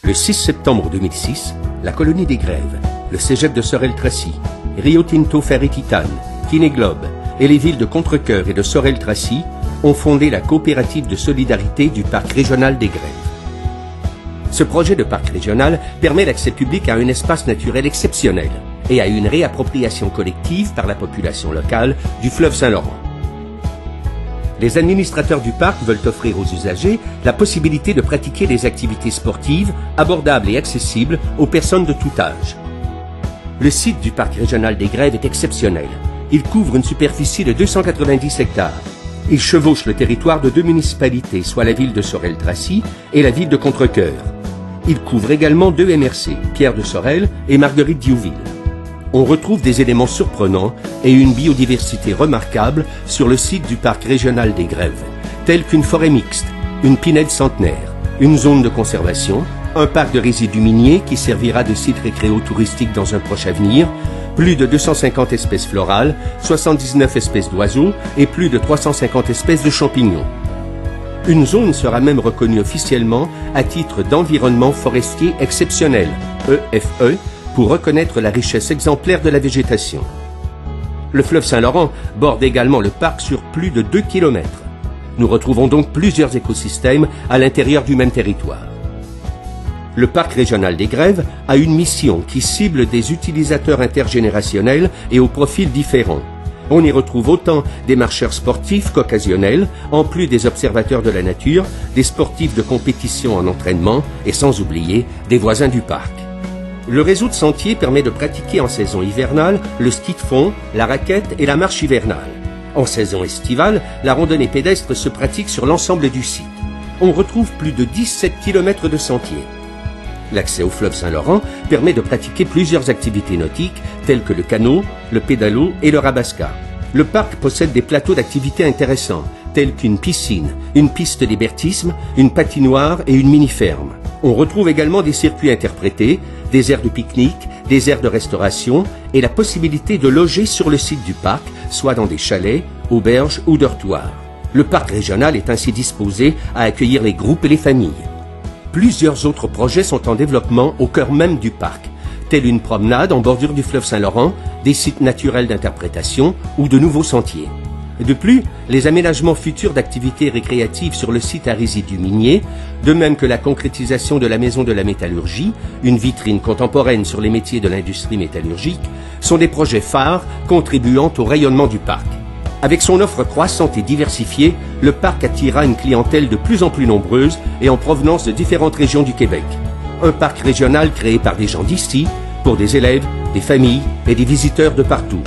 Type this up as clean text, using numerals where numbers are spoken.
Le 6 septembre 2006, la colonie des Grèves, le cégep de Sorel-Tracy, Rio Tinto Ferry Titane, Kiné Globe et les villes de Contrecœur et de Sorel-Tracy ont fondé la coopérative de solidarité du parc régional des Grèves. Ce projet de parc régional permet l'accès public à un espace naturel exceptionnel et à une réappropriation collective par la population locale du fleuve Saint-Laurent. Les administrateurs du parc veulent offrir aux usagers la possibilité de pratiquer des activités sportives abordables et accessibles aux personnes de tout âge. Le site du parc régional des Grèves est exceptionnel. Il couvre une superficie de 290 hectares. Il chevauche le territoire de 2 municipalités, soit la ville de Sorel-Tracy et la ville de Contrecœur. Il couvre également 2 MRC, Pierre de Sorel et Marguerite Diouville. On retrouve des éléments surprenants et une biodiversité remarquable sur le site du parc régional des Grèves, tels qu'une forêt mixte, une pinède centenaire, une zone de conservation, un parc de résidus miniers qui servira de site récréo-touristique dans un proche avenir, plus de 250 espèces florales, 79 espèces d'oiseaux et plus de 350 espèces de champignons. Une zone sera même reconnue officiellement à titre d'environnement forestier exceptionnel, EFE, pour reconnaître la richesse exemplaire de la végétation. Le fleuve Saint-Laurent borde également le parc sur plus de 2 km. Nous retrouvons donc plusieurs écosystèmes à l'intérieur du même territoire. Le parc régional des Grèves a une mission qui cible des utilisateurs intergénérationnels et aux profils différents. On y retrouve autant des marcheurs sportifs qu'occasionnels, en plus des observateurs de la nature, des sportifs de compétition en entraînement et sans oublier des voisins du parc. Le réseau de sentiers permet de pratiquer en saison hivernale le ski de fond, la raquette et la marche hivernale. En saison estivale, la randonnée pédestre se pratique sur l'ensemble du site. On retrouve plus de 17 km de sentiers. L'accès au fleuve Saint-Laurent permet de pratiquer plusieurs activités nautiques telles que le canot, le pédalo et le rabasca. Le parc possède des plateaux d'activités intéressants tels qu'une piscine, une piste d'hébertisme, une patinoire et une mini-ferme. On retrouve également des circuits interprétés, des aires de pique-nique, des aires de restauration et la possibilité de loger sur le site du parc, soit dans des chalets, auberges ou dortoirs. Le parc régional est ainsi disposé à accueillir les groupes et les familles. Plusieurs autres projets sont en développement au cœur même du parc, telle une promenade en bordure du fleuve Saint-Laurent, des sites naturels d'interprétation ou de nouveaux sentiers. De plus, les aménagements futurs d'activités récréatives sur le site à résidus miniers, de même que la concrétisation de la maison de la métallurgie, une vitrine contemporaine sur les métiers de l'industrie métallurgique, sont des projets phares contribuant au rayonnement du parc. Avec son offre croissante et diversifiée, le parc attirera une clientèle de plus en plus nombreuse et en provenance de différentes régions du Québec. Un parc régional créé par des gens d'ici, pour des élèves, des familles et des visiteurs de partout.